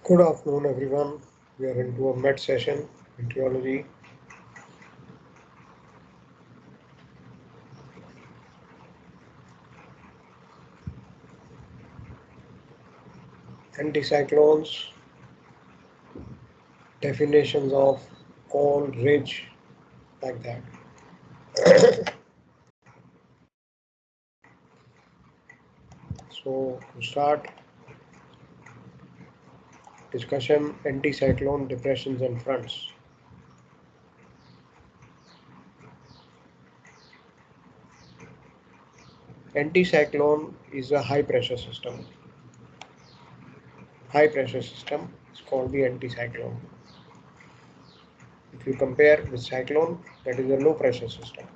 Good afternoon, everyone. We are into a med session, meteorology. Anticyclones, definitions of cold, ridge, like that. So, to start discussion, anticyclone depressions and fronts. Anticyclone is a high pressure system. High pressure system is called the anticyclone. If you compare with cyclone, that is a low pressure system.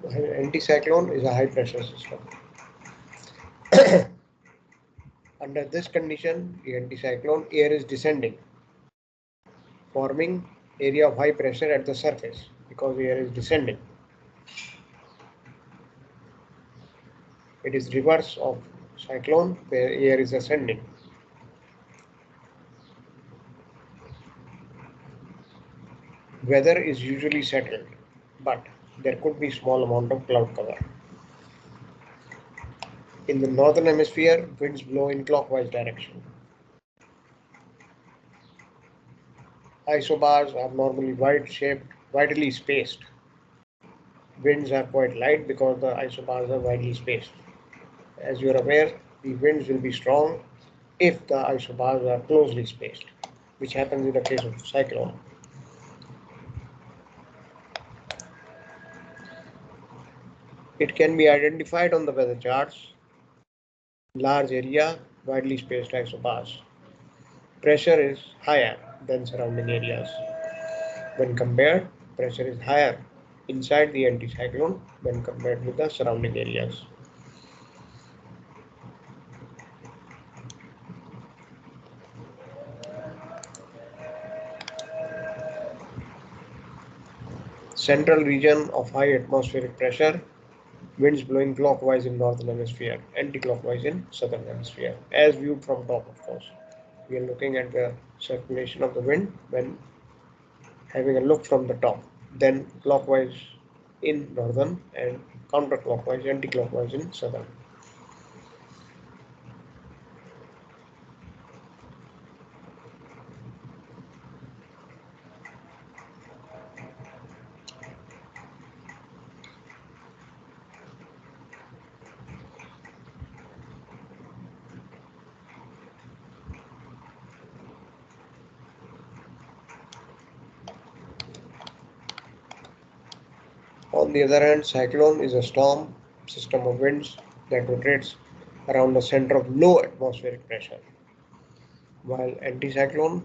Anticyclone is a high pressure system. Under this condition, the anticyclone air is descending, forming area of high pressure at the surface because air is descending. It is reverse of cyclone where air is ascending. Weather is usually settled, but there could be small amount of cloud cover. In the northern hemisphere, winds blow in clockwise direction. Isobars are normally wide-shaped, widely spaced. Winds are quite light because the isobars are widely spaced. As you are aware, the winds will be strong if the isobars are closely spaced, which happens in the case of cyclone. It can be identified on the weather charts. Large area, widely spaced isobars. Pressure is higher than surrounding areas. When compared, pressure is higher inside the anticyclone when compared with the surrounding areas. Central region of high atmospheric pressure, winds blowing clockwise in northern hemisphere, anti-clockwise in southern hemisphere, as viewed from top, of course. We are looking at the circulation of the wind when having a look from the top, then clockwise in northern and counterclockwise, anti-clockwise in southern. On the other hand, cyclone is a storm system of winds that rotates around the center of low atmospheric pressure, while anticyclone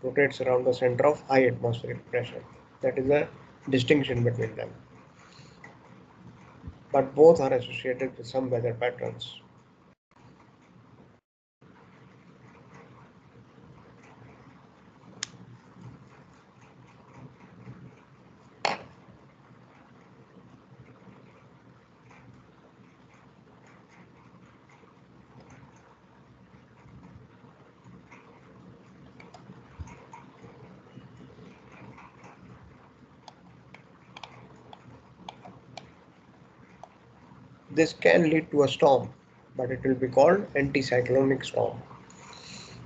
rotates around the center of high atmospheric pressure. That is the distinction between them. But both are associated with some weather patterns. This can lead to a storm, but it will be called anticyclonic storm.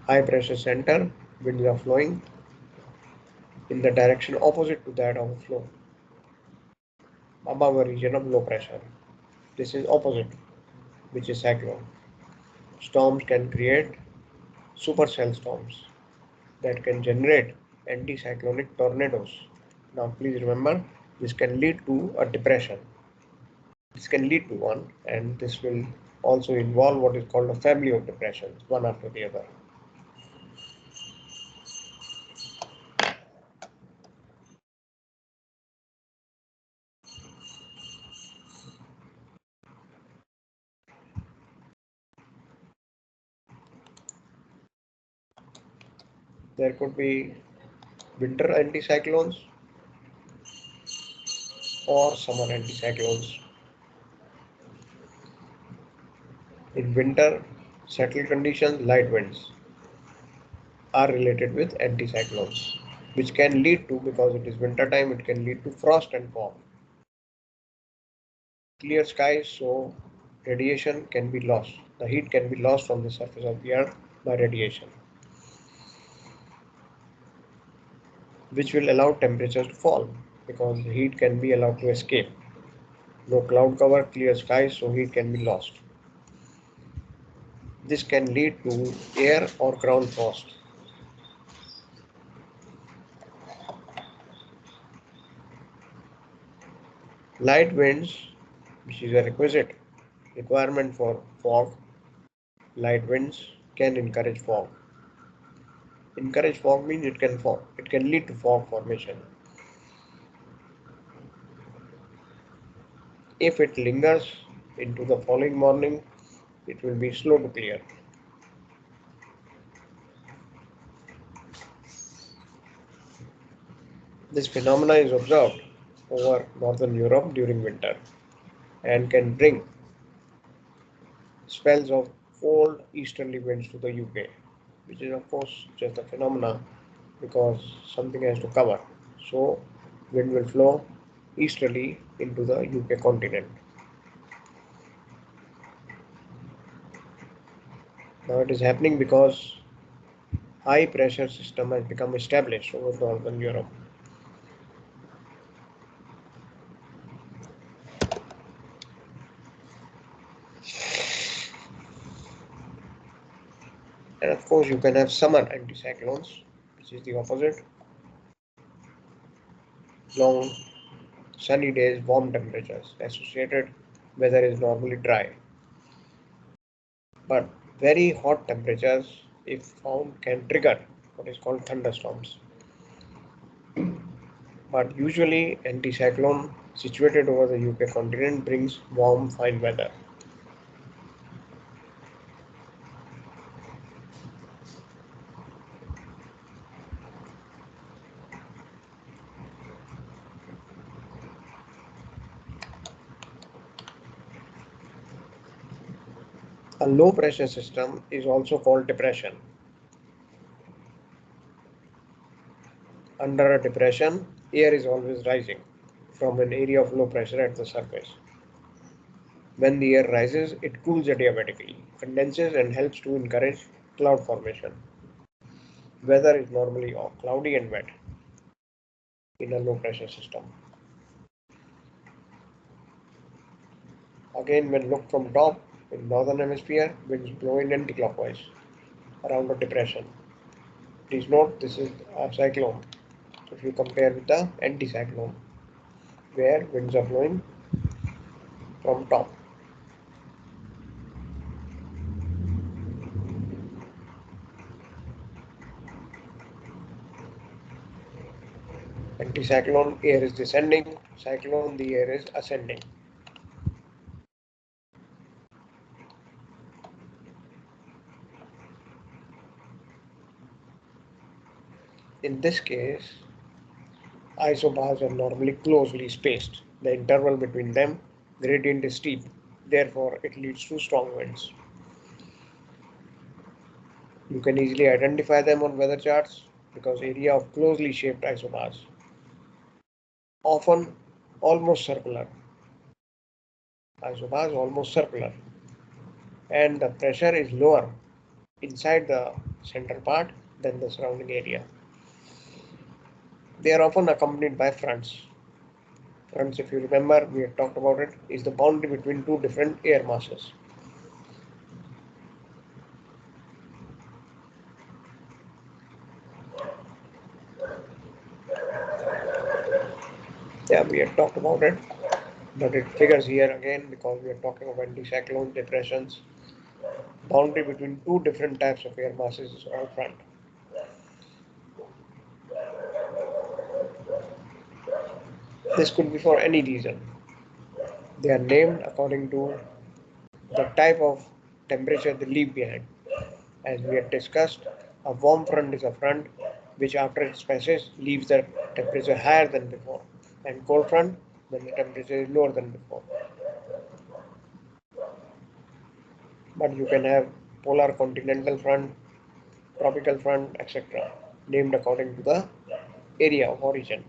High pressure center, winds are flowing in the direction opposite to that of flow above a region of low pressure. This is opposite, which is cyclone. Storms can create supercell storms that can generate anticyclonic tornadoes. Now, please remember, this can lead to a depression. This can lead to one, and this will also involve what is called a family of depressions, one after the other. There could be winter anticyclones or summer anticyclones. In winter, settled conditions, light winds. are related with anticyclones, which can lead to, because it is winter time, it can lead to frost and fog. Clear skies, so radiation can be lost. The heat can be lost from the surface of the earth by radiation, which will allow temperatures to fall because the heat can be allowed to escape. No cloud cover, clear skies, so heat can be lost. This can lead to air or ground frost. Light winds, which is a requisite requirement for fog, light winds can encourage fog. Encourage fog means it can fog. It can lead to fog formation. If it lingers into the following morning, it will be slow to clear. This phenomena is observed over northern Europe during winter and can bring spells of cold easterly winds to the UK, which is of course just a phenomena because something has to cover. So wind will flow easterly into the UK continent. Now it is happening because high pressure system has become established over northern Europe. And of course you can have summer anticyclones, which is the opposite. Long sunny days, warm temperatures. Associated weather is normally dry. But very hot temperatures, if found, can trigger what is called thunderstorms. But usually anticyclone situated over the UK continent brings warm, fine weather. A low pressure system is also called depression. Under a depression, air is always rising from an area of low pressure at the surface. When the air rises, it cools adiabatically, condenses, and helps to encourage cloud formation. Weather is normally cloudy and wet in a low pressure system. Again, when looked from top in northern hemisphere, winds blow in anticlockwise around a depression. Please note this is a cyclone. If you compare with the anticyclone, where winds are blowing from top. Anticyclone, air is descending. Cyclone, the air is ascending. In this case, isobars are normally closely spaced. The interval between them gradient is steep. Therefore, it leads to strong winds. You can easily identify them on weather charts because area of closely shaped isobars, often almost circular. Isobars almost circular, and the pressure is lower inside the center part than the surrounding area. They are often accompanied by fronts. Fronts, if you remember, we had talked about it, is the boundary between two different air masses. Yeah, we had talked about it, but it figures here again because we are talking about anticyclone depressions. Boundary between two different types of air masses is all front. This could be for any reason. They are named according to the type of temperature they leave behind. As we had discussed, a warm front is a front which after it passes leaves the temperature higher than before, and cold front when the temperature is lower than before. But you can have polar continental front, tropical front, etc., named according to the area of origin.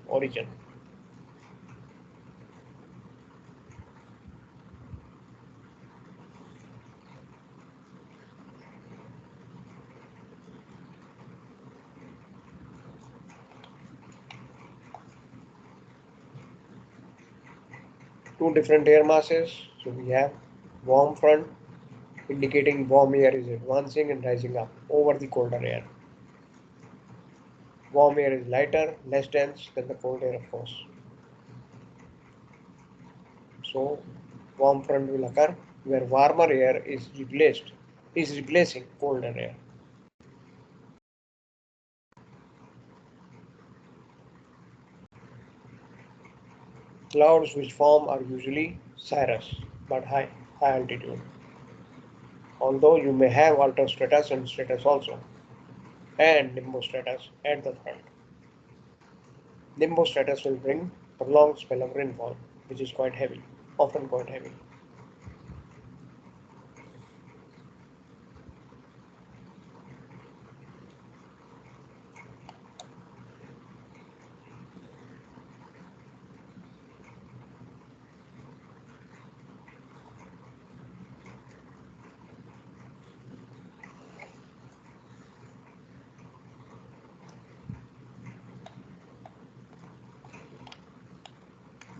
Two different air masses. So we have warm front indicating warm air is advancing and rising up over the colder air. Warm air is lighter, less dense than the cold air, of course. So warm front will occur where warmer air is replacing colder air. Clouds which form are usually cirrus but high altitude. Although you may have altostratus and stratus also, and nimbostratus at the front. Nimbostratus will bring prolonged spell of rainfall, which is quite heavy, often quite heavy.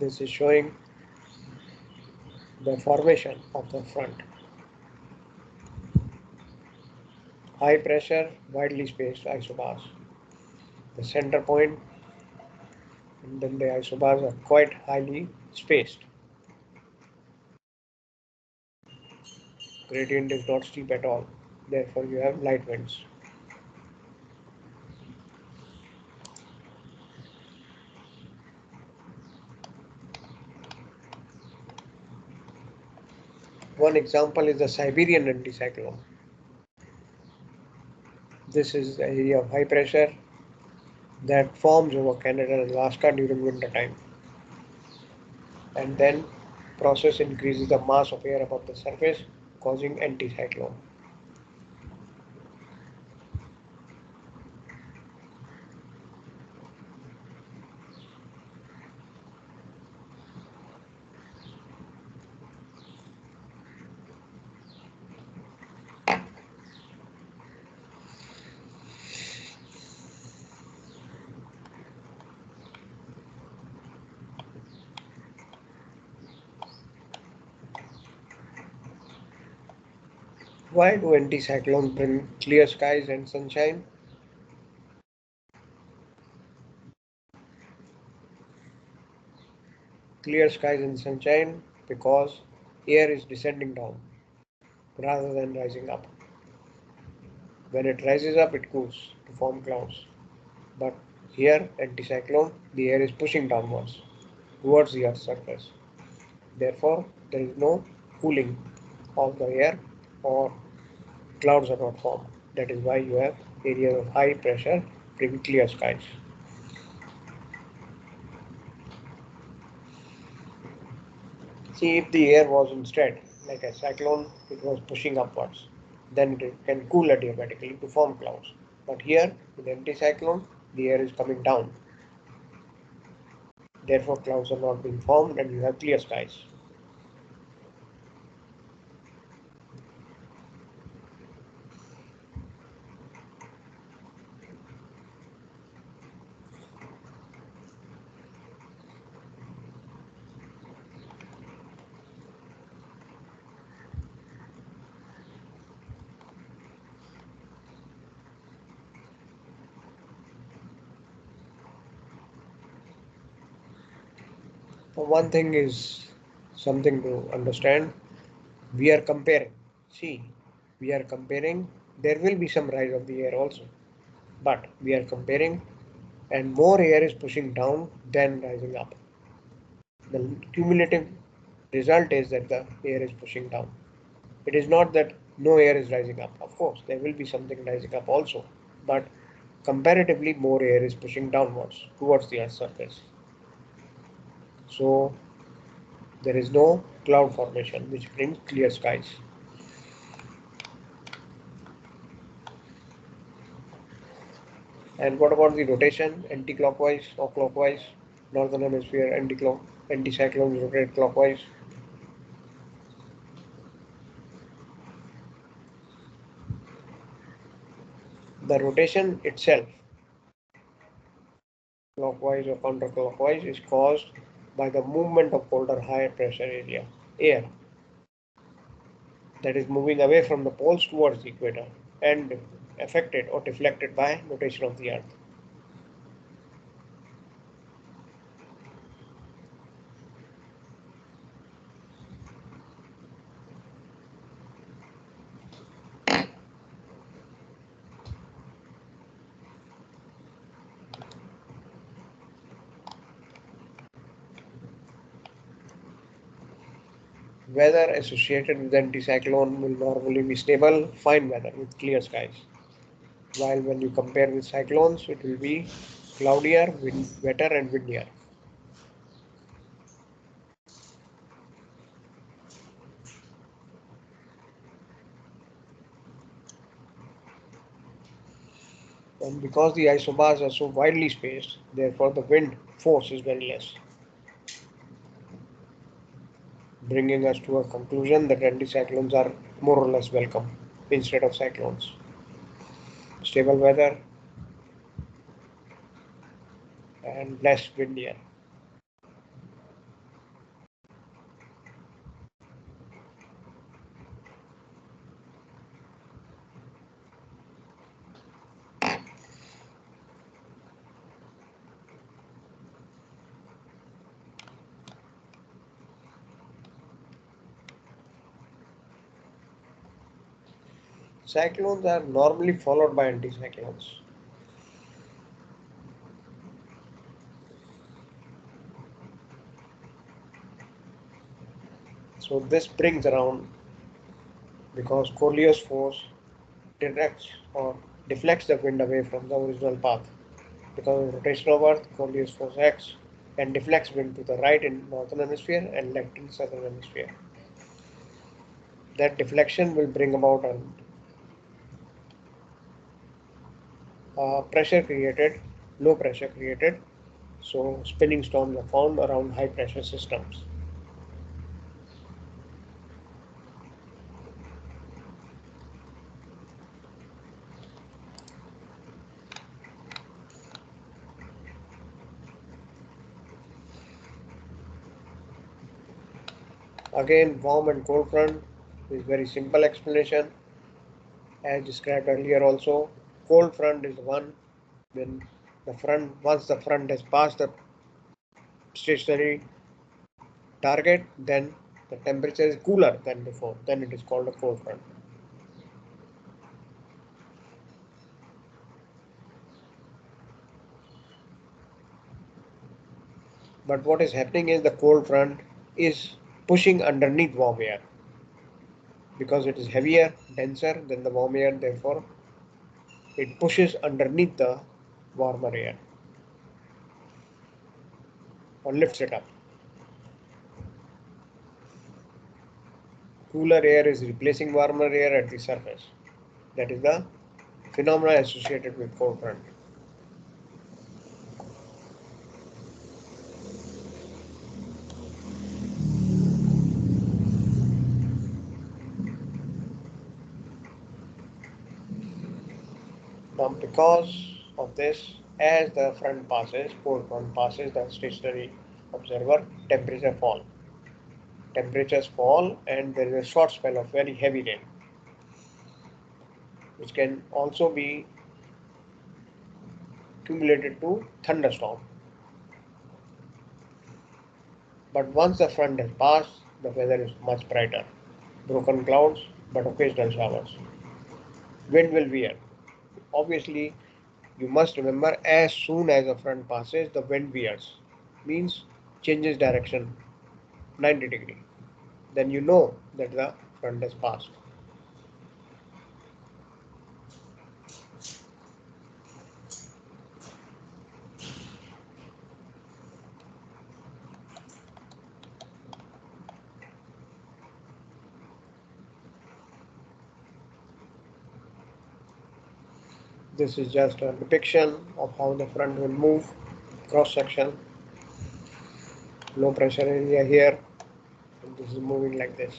This is showing the formation of the front. High pressure, widely spaced isobars. The center point and then the isobars are quite highly spaced. Gradient is not steep at all. Therefore, you have light winds. One example is the Siberian anticyclone. This is the area of high pressure that forms over Canada and Alaska during winter time. And then process increases the mass of air above the surface, causing anticyclone. Why do anticyclones bring clear skies and sunshine? Clear skies and sunshine because air is descending down rather than rising up. When it rises up, it cools to form clouds. But here, anticyclone, the air is pushing downwards towards the Earth's surface. Therefore, there is no cooling of the air or clouds are not formed. That is why you have areas of high pressure, pretty clear skies. See, if the air was instead like a cyclone, it was pushing upwards, then it can cool adiabatically to form clouds. But here, with anticyclone, the air is coming down. Therefore, clouds are not being formed and you have clear skies. One thing is something to understand. We are comparing. See, we are comparing. There will be some rise of the air also, but we are comparing, and more air is pushing down than rising up. The cumulative result is that the air is pushing down. It is not that no air is rising up. Of course, there will be something rising up also, but comparatively more air is pushing downwards towards the Earth's surface. So there is no cloud formation which brings clear skies. And what about the rotation, anti-clockwise or clockwise? Northern hemisphere anticyclones rotate clockwise. The rotation itself, clockwise or counterclockwise, is caused by the movement of colder high pressure air that is moving away from the poles towards the equator and affected or deflected by rotation of the earth. Weather associated with anticyclone will normally be stable, fine weather with clear skies. While when you compare with cyclones, it will be cloudier, wetter, and windier. And because the isobars are so widely spaced, therefore the wind force is very less, bringing us to a conclusion that anticyclones are more or less welcome instead of cyclones. Stable weather and less windier. Cyclones are normally followed by anticyclones. So this brings around because Coriolis force directs or deflects the wind away from the original path. Because of rotation of Earth, Coriolis force acts and deflects wind to the right in northern hemisphere and left in southern hemisphere. That deflection will bring about a pressure created, low pressure created. So spinning storms are found around high pressure systems. Again, warm and cold front is very simple explanation. As described earlier also, cold front is one when once the front has passed the stationary target, then the temperature is cooler than before. Then it is called a cold front. But what is happening is the cold front is pushing underneath warm air because it is heavier, denser than the warm air. Therefore, it pushes underneath the warmer air or lifts it up. Cooler air is replacing warmer air at the surface. That is the phenomena associated with cold front. Now, because of this, as the front passes, cold front passes the stationary observer, temperature fall. Temperatures fall, and there is a short spell of very heavy rain, which can also be accumulated to thunderstorm. But once the front has passed, the weather is much brighter. Broken clouds, but occasional showers. Wind will veer. Obviously, you must remember as soon as the front passes, the wind veers. Means changes direction 90-degree. Then you know that the front has passed. This is just a depiction of how the front will move cross section. Low pressure area here, and this is moving like this.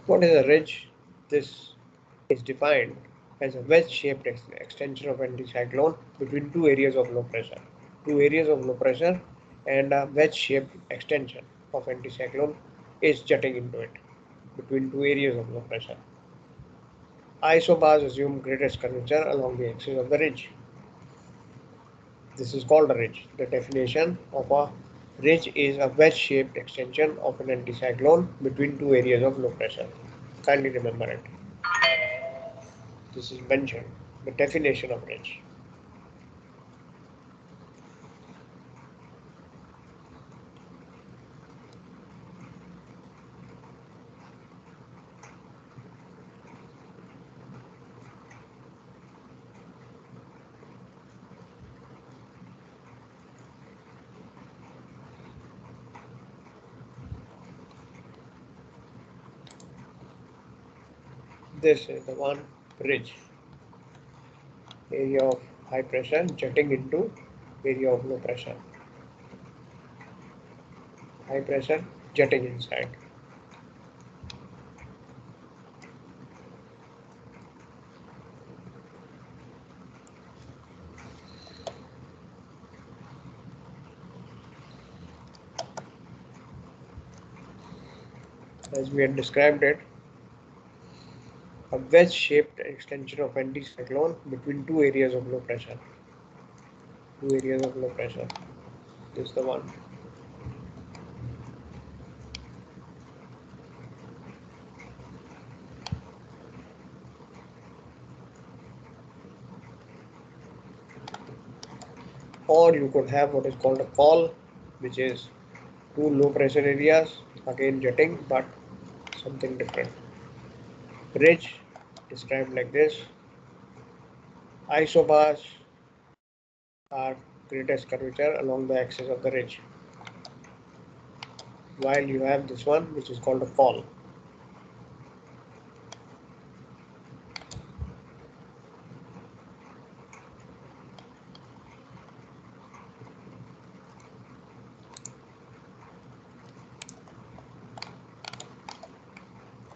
What is a ridge? This is defined as a wedge-shaped extension of anticyclone between two areas of low pressure. Two areas of low pressure and a wedge-shaped extension of anticyclone is jutting into it between two areas of low pressure. Isobars assume greatest curvature along the axis of the ridge. This is called a ridge. The definition of a ridge is a wedge-shaped extension of an anticyclone between two areas of low pressure. Kindly remember it. This is mentioned. The definition of ridge. This is the one ridge. Area of high pressure jutting into area of low pressure. High pressure jutting inside. As we had described it, a wedge-shaped extension of anticyclone between two areas of low pressure. Two areas of low pressure. This is the one. Or you could have what is called a call, which is two low pressure areas, again jetting, but something different. Ridge described like this. Isobars are greatest curvature along the axis of the ridge, while you have this one which is called a fall.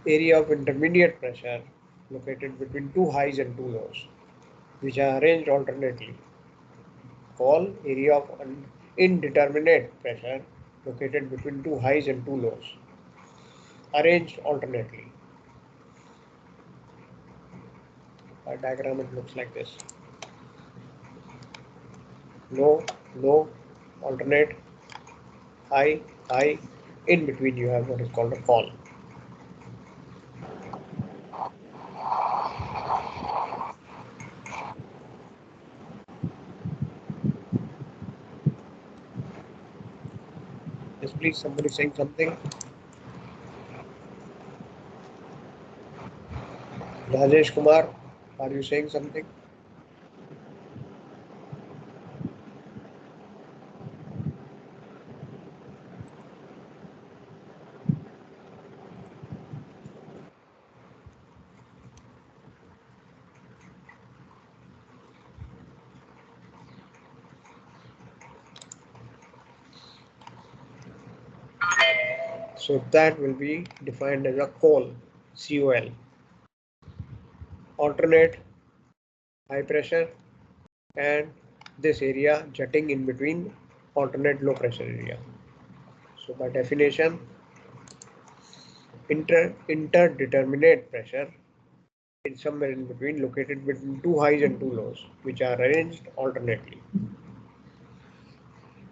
Area of intermediate pressure located between two highs and two lows, which are arranged alternately. Fall, area of indeterminate pressure located between two highs and two lows, arranged alternately. By diagram it looks like this. Low, low, alternate, high, high. In between you have what is called a fall. Yes, please, somebody saying something. Rajesh Kumar, are you saying something? So that will be defined as a col, COL. Alternate, high pressure, and this area jutting in between alternate low pressure area. So by definition, interdeterminate pressure is somewhere in between, located between two highs and two lows, which are arranged alternately.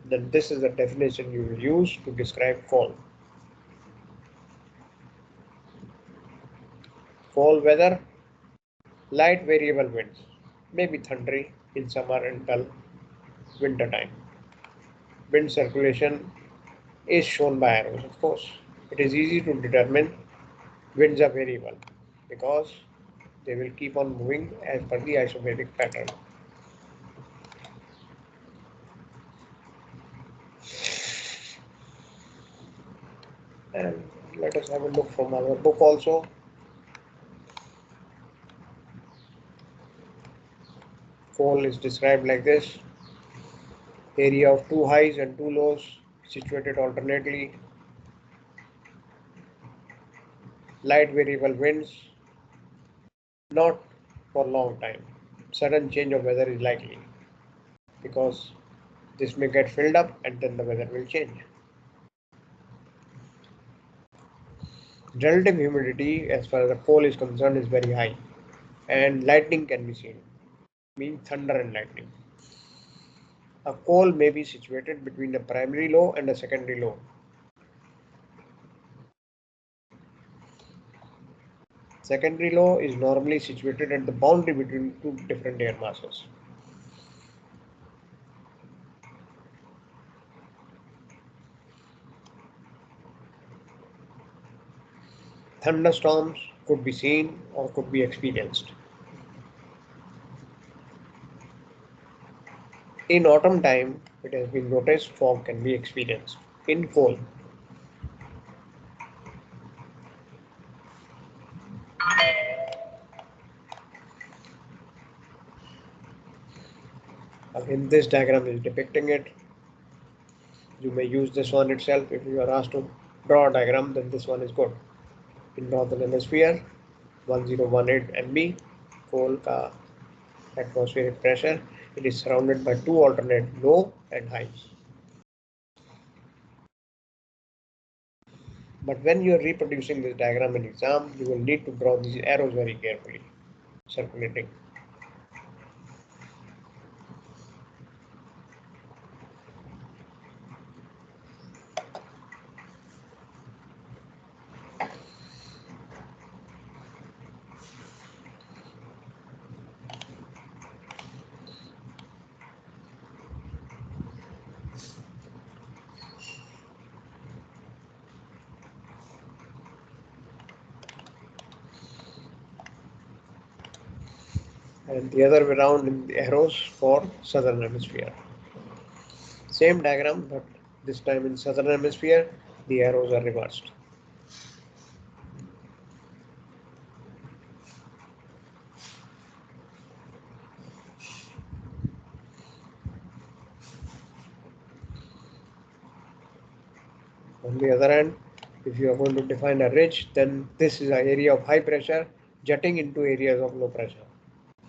Then this is the definition you will use to describe col. Cold weather, light variable winds, maybe thundery in summer and dull winter time. Wind circulation is shown by arrows, of course. It is easy to determine winds are variable because they will keep on moving as per the isobaric pattern. And let us have a look from our book also. Cone is described like this: area of two highs and two lows situated alternately, light variable winds, not for long time. Sudden change of weather is likely because this may get filled up and then the weather will change. Relative humidity as far as the coal is concerned is very high and lightning can be seen, means thunder and lightning. A coal may be situated between a primary low and a secondary low. Secondary low is normally situated at the boundary between two different air masses. Thunderstorms could be seen or could be experienced. In autumn time, it has been noticed fog can be experienced in coal. Again, this diagram is depicting it. You may use this one itself. If you are asked to draw a diagram, then this one is good. In northern hemisphere, 1018 MB, coal ka atmospheric pressure. It is surrounded by two alternate low and highs. But when you are reproducing this diagram in exam, you will need to draw these arrows very carefully, circulating. And the other way around in the arrows for southern hemisphere. Same diagram, but this time in southern hemisphere, the arrows are reversed. On the other hand, if you are going to define a ridge, then this is an area of high pressure jutting into areas of low pressure.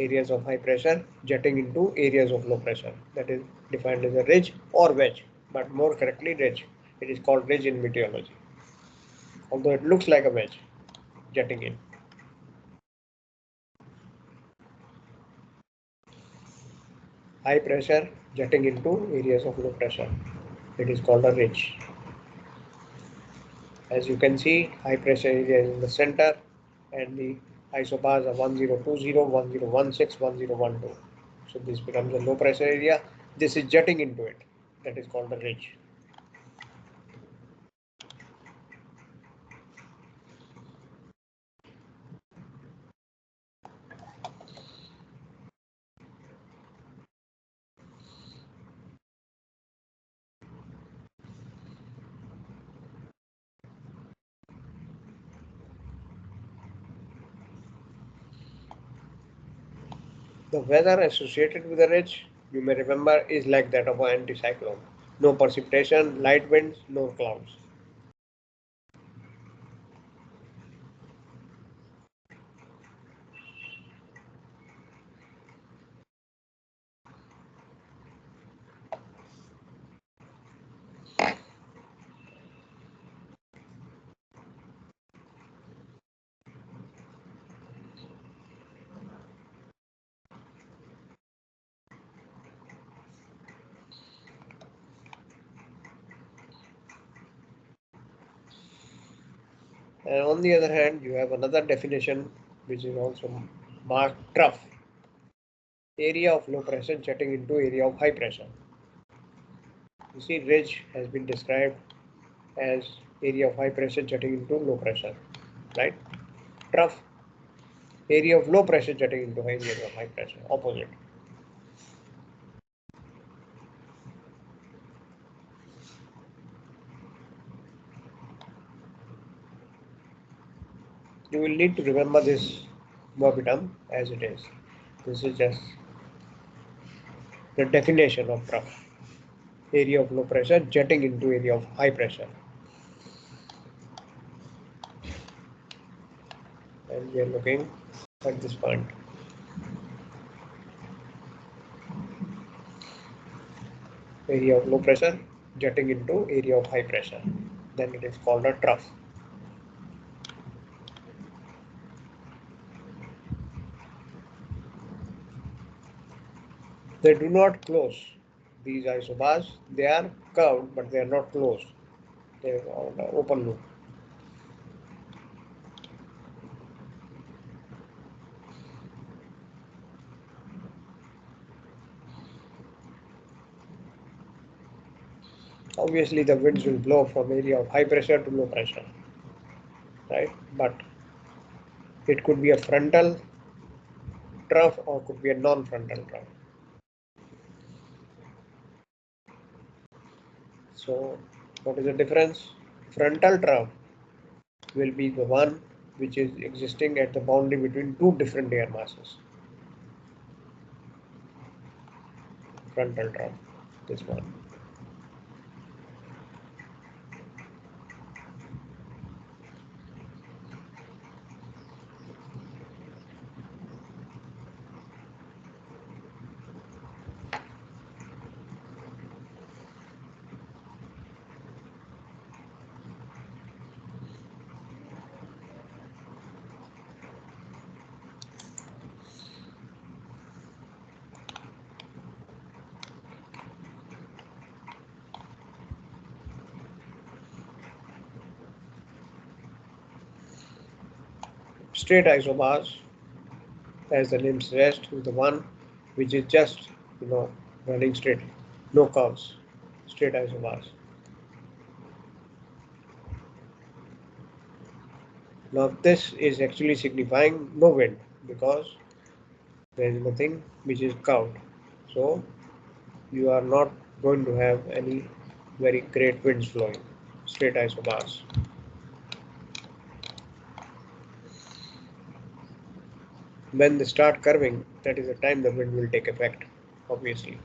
Areas of high pressure jutting into areas of low pressure. That is defined as a ridge or wedge, but more correctly ridge. It is called ridge in meteorology, although it looks like a wedge jutting in. High pressure jutting into areas of low pressure. It is called a ridge. As you can see, high pressure area is in the center and the isobars are 1020, 1016, 1012. So this becomes a low pressure area. This is jutting into it. That is called a ridge. The weather associated with the ridge, you may remember, is like that of an anticyclone. No precipitation, light winds, no clouds. And on the other hand, you have another definition which is also marked trough. Area of low pressure jetting into area of high pressure. You see, ridge has been described as area of high pressure jetting into low pressure, right? Trough, area of low pressure jetting into area of high pressure, opposite. You will need to remember this verbatim as it is. This is just the definition of trough. Area of low pressure jetting into area of high pressure. And we are looking at this point. Area of low pressure jetting into area of high pressure. Then it is called a trough. They do not close. These isobars, they are curved, but they are not closed. They are on an open loop. Obviously, the winds will blow from area of high pressure to low pressure, right? But it could be a frontal trough or could be a non-frontal trough. So, what is the difference? Frontal trough will be the one which is existing at the boundary between two different air masses. Frontal trough, this one. Straight isobars, as the name suggests, is the one which is just running straight, no curves, straight isobars. Now this is actually signifying no wind because there is nothing which is curved. So you are not going to have any very great winds flowing, straight isobars. When they start curving, that is the time the wind will take effect, obviously.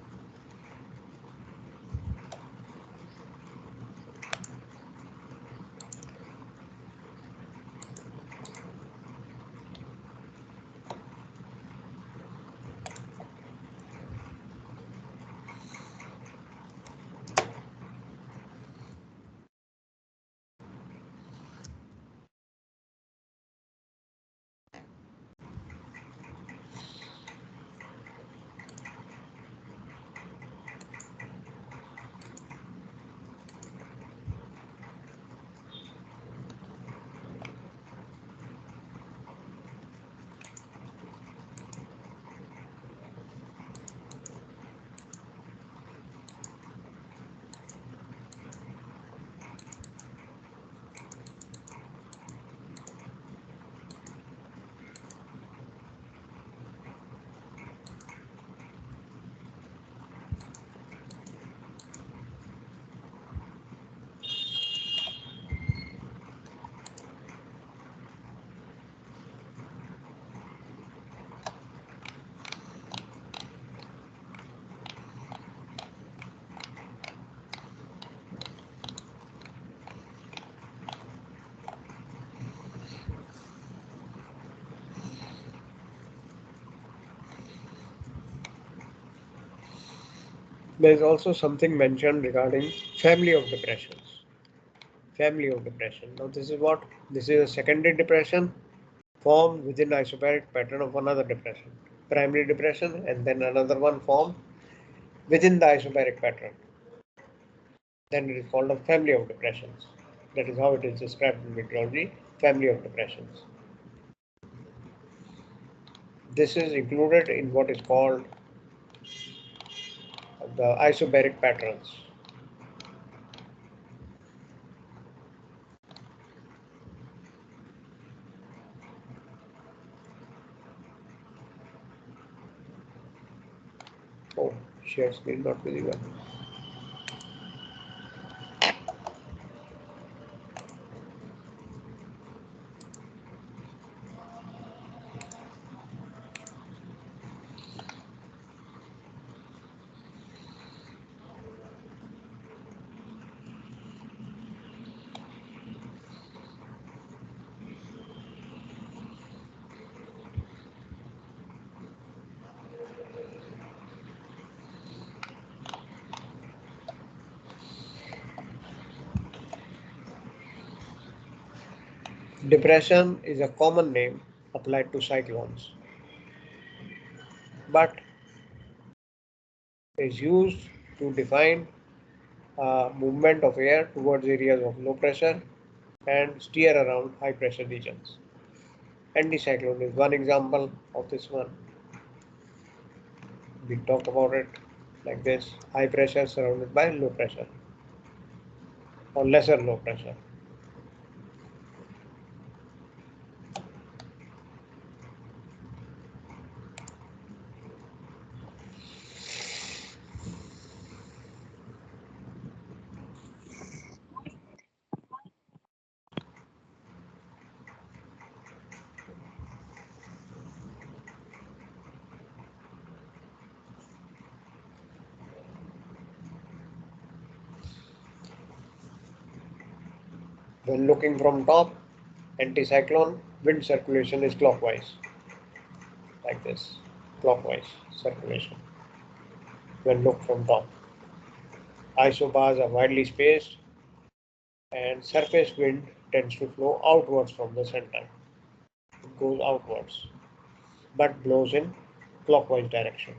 There is also something mentioned regarding family of depressions. Family of depression. Now this is what? This is a secondary depression formed within isobaric pattern of another depression. Primary depression and then another one formed within the isobaric pattern. Then it is called a family of depressions. That is how it is described in meteorology, family of depressions. This is included in what is called the isobaric patterns. Oh, share screen not visible. Depression is a common name applied to cyclones, but is used to define movement of air towards areas of low pressure and steer around high pressure regions. Anticyclone is one example of this one. We talk about it like this: high pressure surrounded by low pressure or lesser low pressure. When looking from top, anticyclone wind circulation is clockwise, like this, clockwise circulation. When looked from top, isobars are widely spaced, and surface wind tends to flow outwards from the center. It goes outwards, but blows in clockwise direction.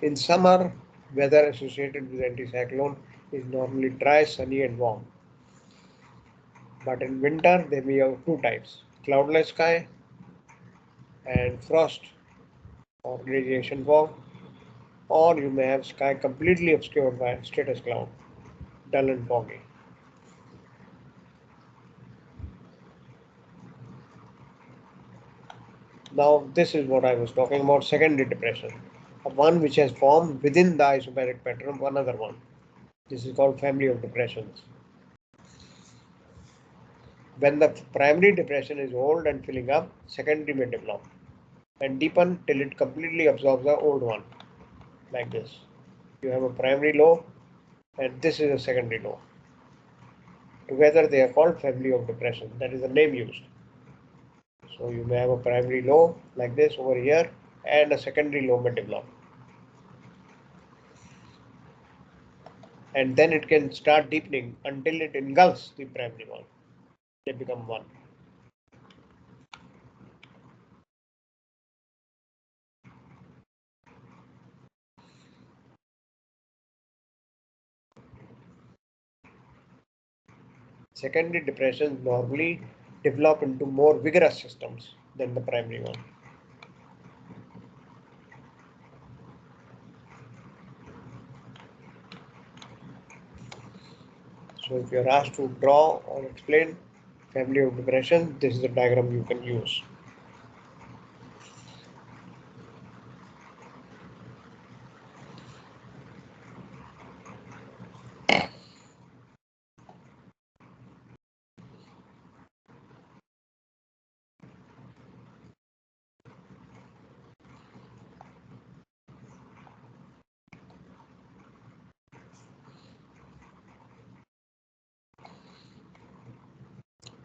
In summer, weather associated with anticyclone is normally dry, sunny, and warm. But in winter, there may be two types: cloudless sky and frost or radiation fog, or you may have sky completely obscured by stratus cloud, dull and foggy. Now, this is what I was talking about: secondary depression, one which has formed within the isobaric pattern of another one. This is called family of depressions. When the primary depression is old and filling up, secondary may develop and deepen till it completely absorbs the old one, like this. You have a primary low and this is a secondary low. Together they are called family of depression. That is the name used. So you may have a primary low like this over here and a secondary low may develop. And then it can start deepening until it engulfs the primary one. They become one. Secondary depressions normally develop into more vigorous systems than the primary one. So if you are asked to draw or explain family of depression, this is the diagram you can use.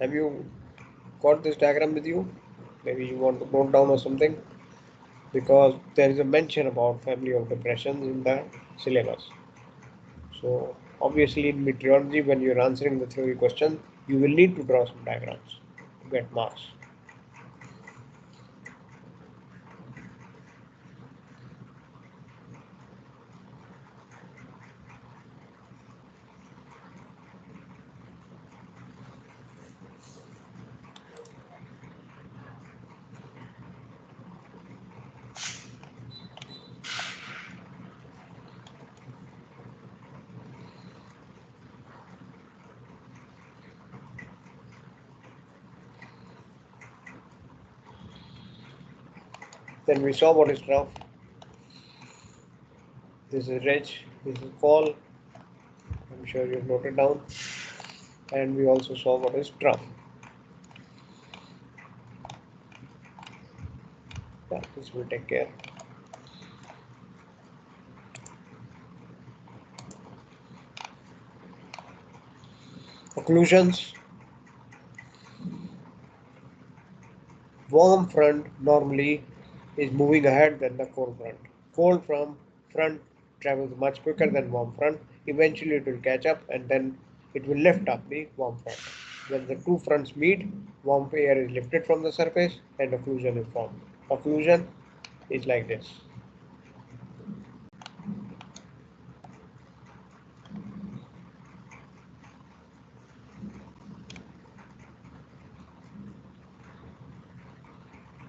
Have you got this diagram with you? Maybe you want to note down or something, because there is a mention about family of depressions in the syllabus. So obviously in meteorology, when you're answering the theory question, you will need to draw some diagrams to get marks. Then we saw what is trough. This is ridge, this is fall. I'm sure you've noted down. And we also saw what is trough. Yeah, this will take care. Occlusions. Warm front normally is moving ahead than the cold front. Cold from front travels much quicker than warm front. Eventually it will catch up and then it will lift up the warm front. When the two fronts meet, warm air is lifted from the surface and occlusion is formed. Occlusion is like this.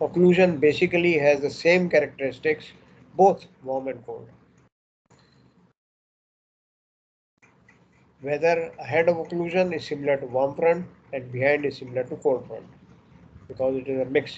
Occlusion basically has the same characteristics, both warm and cold. Weather ahead of occlusion is similar to warm front and behind is similar to cold front because it is a mix.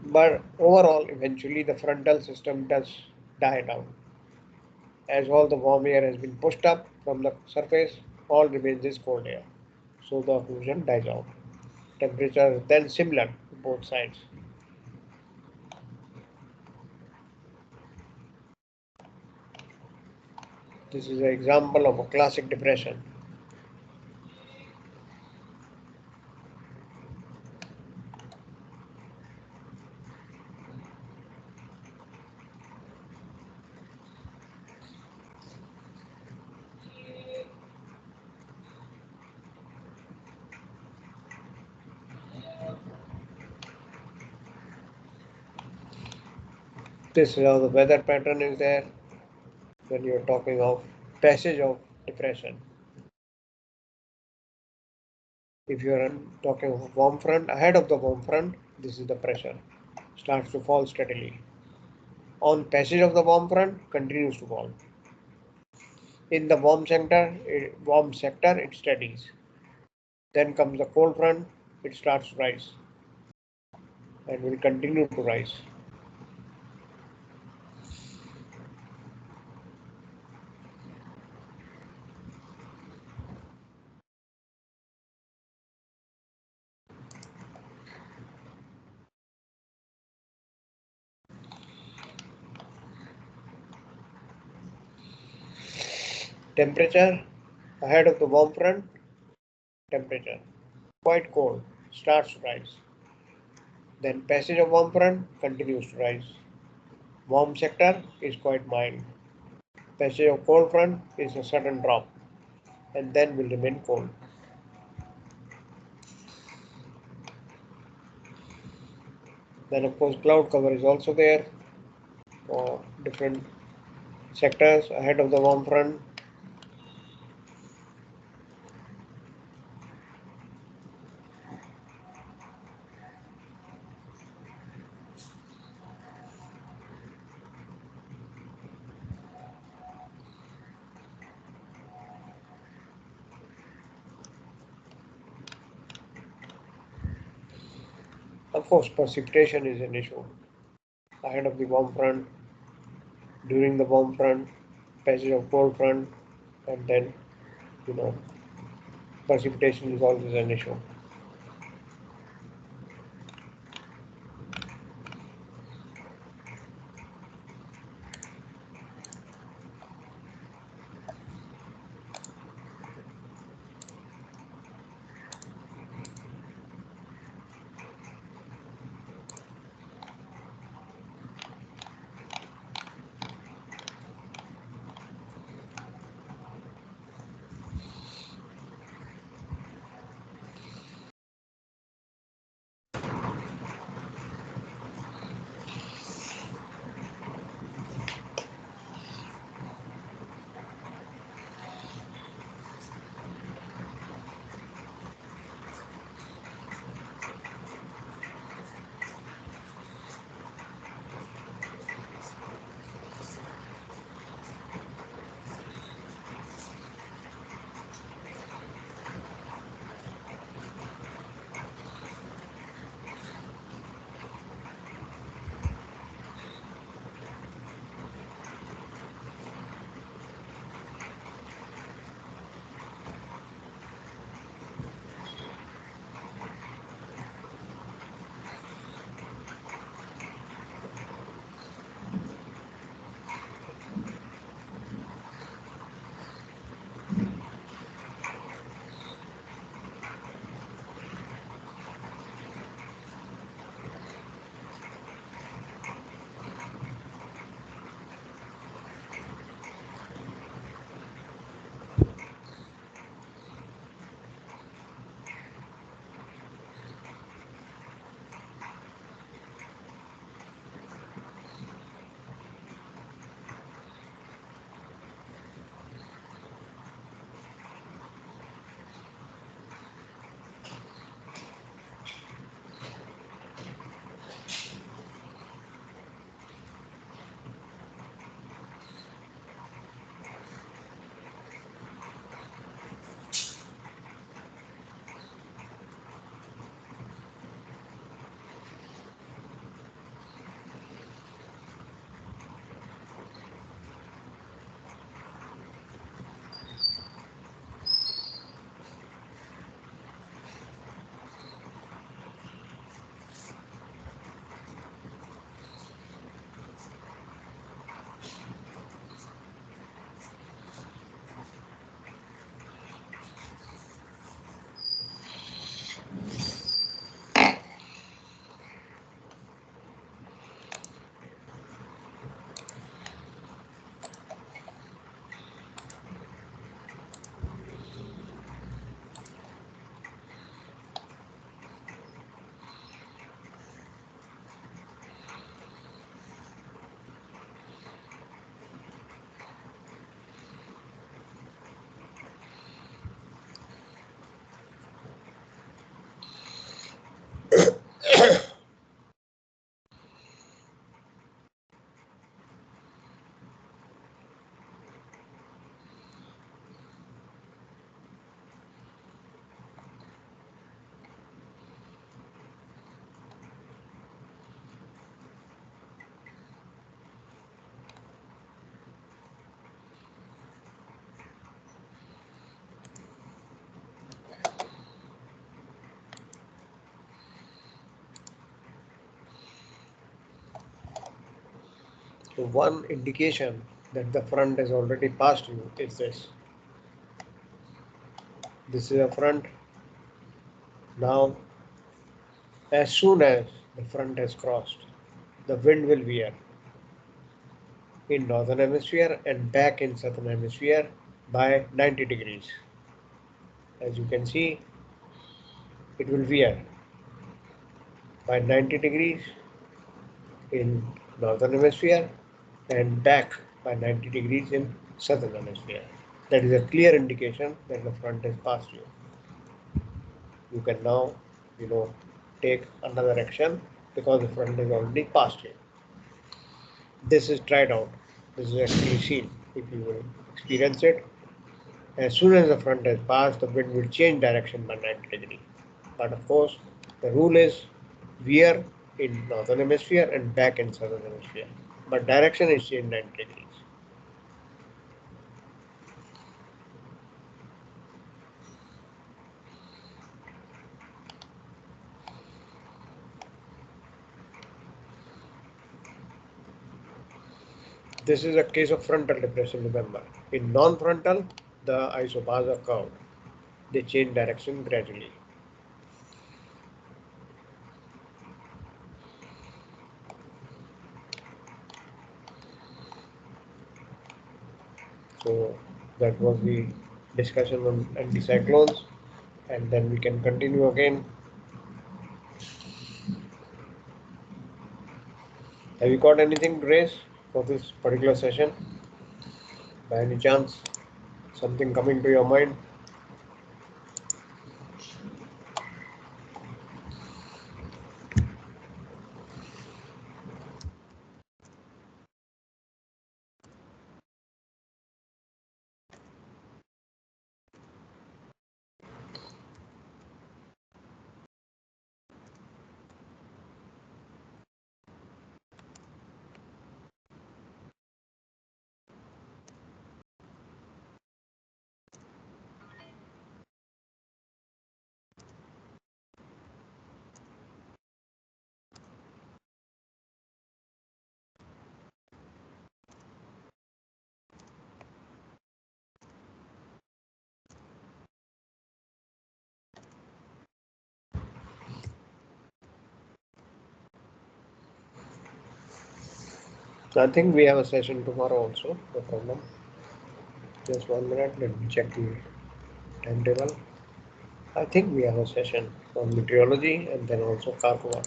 But overall, eventually the frontal system does die down. As all the warm air has been pushed up from the surface, all remains is cold air. So the occlusion dies out. Temperature is then similar to both sides. This is an example of a classic depression. This is how the weather pattern is there when you're talking of passage of depression. If you are talking of a warm front, ahead of the warm front, this is the pressure. Starts to fall steadily. On passage of the warm front, continues to fall. In the warm sector, it steadies. Then comes the cold front, it starts to rise and will continue to rise. Temperature ahead of the warm front, temperature quite cold, starts to rise. Then passage of warm front continues to rise. Warm sector is quite mild. Passage of cold front is a sudden drop and then will remain cold. Then of course cloud cover is also there for different sectors ahead of the warm front. Of course, precipitation is an issue. Ahead of the warm front, during the warm front, passage of cold front, and then you know precipitation is always an issue. So one indication that the front has already passed you is this. This is a front. Now, as soon as the front has crossed, the wind will veer in northern hemisphere and back in southern hemisphere by 90 degrees. As you can see, it will veer by 90 degrees in northern hemisphere and back by 90 degrees in southern hemisphere. That is a clear indication that the front has passed you. You can now, you know, take another action because the front has already passed you. This is tried out. This is actually seen. If you will experience it, as soon as the front has passed, the wind will change direction by 90 degrees. But of course, the rule is veer in northern hemisphere and back in southern hemisphere. But direction is changed 90 degrees. This is a case of frontal depression, remember. In non-frontal, the isobars are curved. They change direction gradually. So that was the discussion on anticyclones, and then we can continue again. Have you got anything to raise for this particular session? By any chance, something coming to your mind? I think we have a session tomorrow also, no problem. Just 1 minute, let me check the timetable. I think we have a session on meteorology and then also cargo.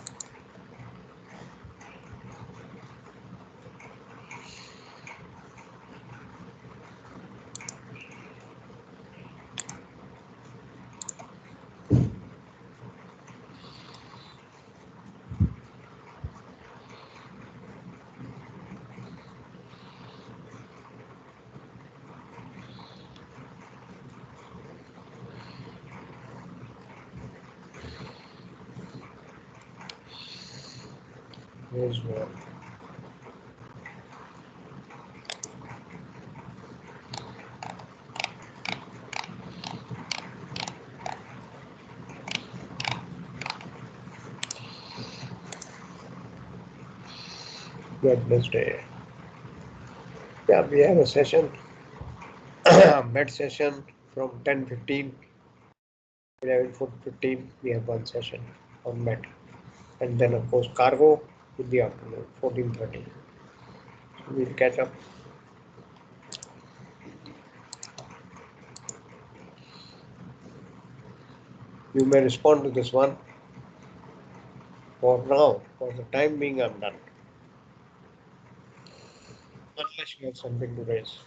Here's one. Wednesday. Yeah, we have a session, med session from 10:15, 11:15. We have one session on med, and then of course cargo in the afternoon, 14:30. So we'll catch up. You may respond to this one. For now, for the time being, I'm done. Unless you have something to raise.